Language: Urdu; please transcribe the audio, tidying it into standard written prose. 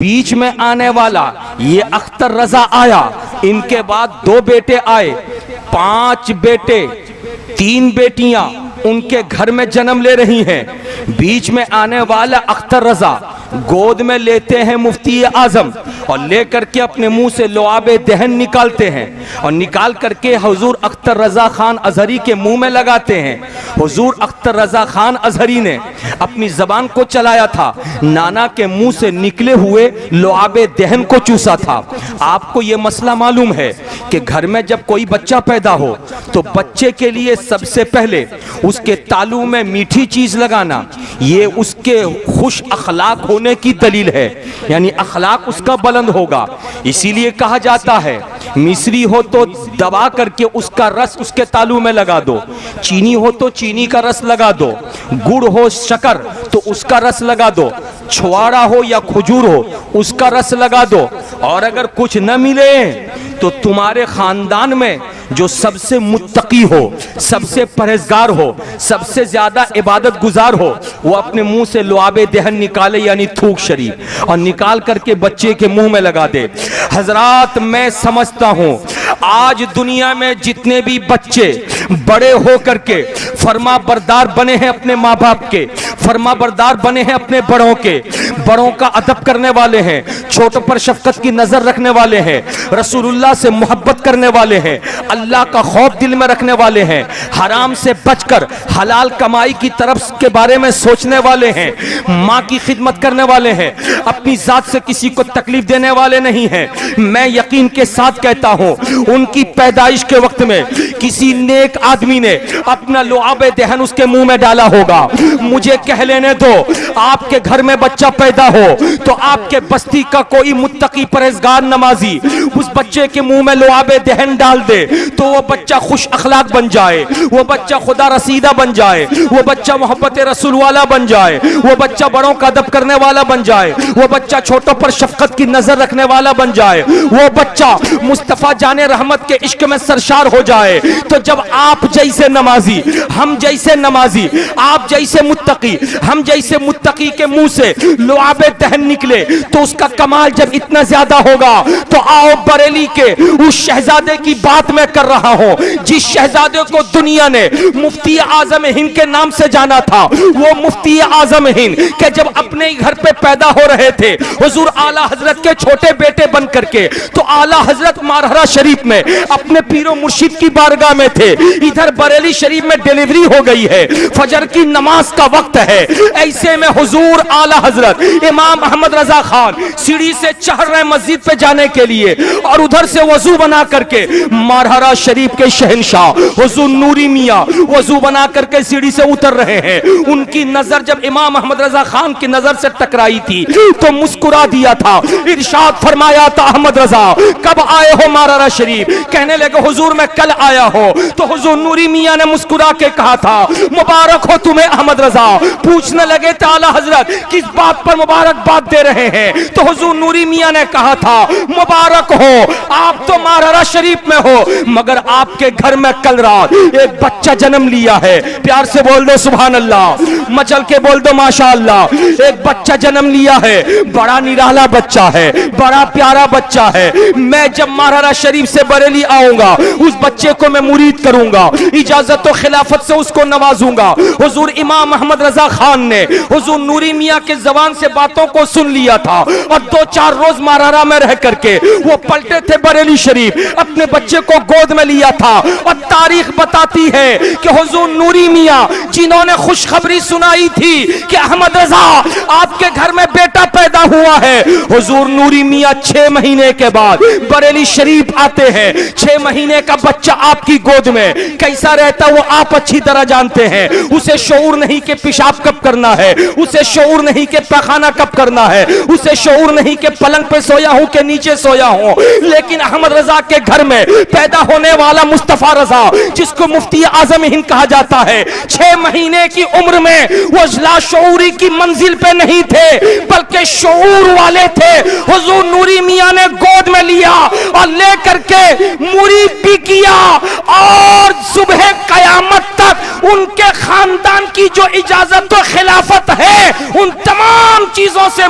بیچ میں آنے والا یہ اختر رضا آیا، ان کے بعد 2 بیٹے آئے، 5 بیٹے، 3 بیٹیاں ان کے گھر میں جنم لے رہی ہیں۔ بیچ میں آنے والا اختر رضا گود میں لیتے ہیں مفتی اعظم اور لے کر کے اپنے منہ سے لعاب دہن نکالتے ہیں اور نکال کر کے حضور اختر رضا خان ازہری کے منہ میں لگاتے ہیں۔ حضور اختر رضا خان ازہری نے اپنی زبان کو چلایا تھا، نانا کے منہ سے نکلے ہوئے لعاب دہن کو چوسا تھا۔ آپ کو یہ مسئلہ معلوم ہے کہ گھر میں جب کوئی بچہ پیدا ہو تو بچے کے لیے سب سے پہلے اس کے تالو میں میٹھی چیز لگانا یہ اس کے خوش اخلاق ہونے کی دلیل ہے، یعنی اخلاق اس کا بلند ہوگا۔ اسی لیے کہا جاتا ہے مصری ہو تو دبا کر کے اس کا رس اس کے تالو میں لگا دو، چینی ہو تو چینی کا رس لگا دو، گڑ ہو شکر تو اس کا رس لگا دو، چھوارا ہو یا کھجور ہو اس کا رس لگا دو، اور اگر کچھ نہ ملے تو تمہارے خاندان میں جو سب سے متقی ہو، سب سے پرہیزگار ہو، سب سے زیادہ عبادت گزار ہو، وہ اپنے منہ سے لعاب دہن نکالے یعنی تھوک شریف اور نکال کر کے بچے کے منہ میں لگا دے۔ حضرات میں سمجھتا ہوں آج دنیا میں جتنے بھی بچے بڑے ہو کر کے فرما بردار بنے ہیں اپنے ماں باپ کے، فرما بردار بنے ہیں اپنے بڑوں کے، بڑوں کا ادب کرنے والے ہیں، چھوٹوں پر شفقت کی نظر رکھنے والے ہیں، رسول اللہ سے محبت کرنے والے ہیں، اللہ کا خوف دل میں رکھنے والے ہیں، حرام سے بچ کر حلال کمائی کی طرف کے بارے میں سوچنے والے ہیں، ماں کی خدمت کرنے والے ہیں، اپنی ذات سے کسی کو تکلیف دینے والے نہیں ہیں۔ میں یقین کے ساتھ کہتا ہوں ان کی پیدائش کے وقت میں کسی نیک آدمی نے اپنا لعاب دہن اس کے منہ میں ڈالا ہوگا۔ مجھے کہہ لینے دو آپ کے گھر میں بچہ پیدا ہو تو آپ کے بستی کا کوئی متقی پرہیزگار نمازی اس بچے کے منہ میں لعاب دہن ڈال دے تو وہ بچہ خوش اخلاق بن جائے، وہ بچہ خدا رسیدہ بن جائے، وہ بچہ محبت رسول والا بن جائے، وہ بچہ بڑوں کا ادب کرنے والا بن جائے، وہ بچہ چھوٹوں پر شفقت کی نظر رکھنے والا بن جائے، وہ بچہ مصطفیٰ جان رحمت کے عشق میں سرشار ہو جائے۔ تو جب آپ جیسے نمازی، ہم جیسے نمازی، آپ جیسے متقی، ہم جیسے متقی کے منہ سے لعاب دہن نکلے تو اس کا کمال جب اتنا زیادہ ہوگا تو آؤ بریلی کے اس شہزادے کی بات میں کر رہا ہوں جس شہزادے کو دنیا نے مفتی اعظم ہند کے نام سے جانا تھا۔ وہ مفتی اعظم ہند کہ جب اپنے گھر پہ پیدا ہو رہے تھے حضور اعلیٰ حضرت کے چھوٹے بیٹے بن کر کے، تو اعلیٰ حضرت مارہرہ شریف میں اپنے پیر و مرشد کی بارگاہ میں تھے، ادھر بریلی شریف میں ڈیلیوری ہو گئی ہے، فجر کی نماز کا وقت ہے، ایسے میں حضور اعلیٰ حضرت امام احمد رضا خان سیڑھی سے چڑھ رہے مسجد پہ جانے کے لیے اور ادھر سے وضو بنا کر کے مارہرہ شریف کے شہنشاہ حضور نوری میاں وضو بنا کر کے سیڑھی سے اتر رہے ہیں۔ ان کی نظر جب امام احمد رضا خان کی نظر سے ٹکرائی تھی تو مسکرا دیا تھا، ارشاد فرمایا تھا احمد رضا کب آئے ہو مارہرہ شریف؟ کہنے لگے حضور میں کل آیا ہوں۔ تو حضور نوری میاں نے مسکرا کے کہا تھا مبارک ہو تمہیں احمد رضا۔ پوچھنے لگے تھے اعلیٰ حضرت کس بات پر مبارکباد دے رہے ہیں؟ تو حضور نوری میاں نے کہا تھا مبارک ہو آپ تو مارہرہ شریف میں ہو مگر آپ کے گھر میں کل رات ایک بچہ جنم لیا ہے۔ پیار سے بول دو سبحان اللہ، مچل کے بول دو ماشاء اللہ۔ ایک بچہ جنم لیا ہے، بڑا نرالا بچہ ہے، بڑا پیارا بچہ ہے۔ میں جب مارہرہ شریف سے بریلی آؤں گا اس بچے کو میں مرید کروں گا، اجازت و خلافت سے اس کو نوازوں گا۔ حضور امام محمد رضا خان نے حضور نوری میاں کے زبان سے باتوں کو سن لیا تھا اور 2-4 روز مارہرہ میں رہ کر کے وہ پلٹے تھے بریلی شریف، اپنے بچے کو گود میں لیا تھا۔ اور تاریخ بتاتی ہے کہ حضور نوری میاں جنہوں نے خوشخبری سنائی تھی کہ احمد رضا آپ کے گھر میں بیٹا پیدا ہوا ہے، حضور نوری میاں 6 مہینے کے بعد بریلی شریف آتے ہیں۔ 6 مہینے کا بچہ آپ کی گود میں کیسا رہتا وہ آپ اچھی طرح جانتے ہیں۔ اسے شعور نہیں کہ پیشاب کب کرنا ہے، اسے شعور نہیں کہ پیخانہ کب کرنا ہے، اسے شعور نہیں کہ پلنگ پہ سویا ہوں کہ نیچے سویا ہوں۔ لیکن احمد رضا کے گھر میں پیدا ہونے والا مصطفیٰ رضا جس کو مفتی اعظم ہند کہا جاتا ہے، 6 مہینے کی عمر میں وہ لاشعوری کی منزل پہ نہیں تھے بلکہ شعور والے تھے۔ حضور نوری میاں نے گود میں لیا اور لے کر کے مرید بھی کیا اور صبح قیامت تک ان کے خاندان کی جو اجازت و خلافت ہے ان تمام چیزوں سے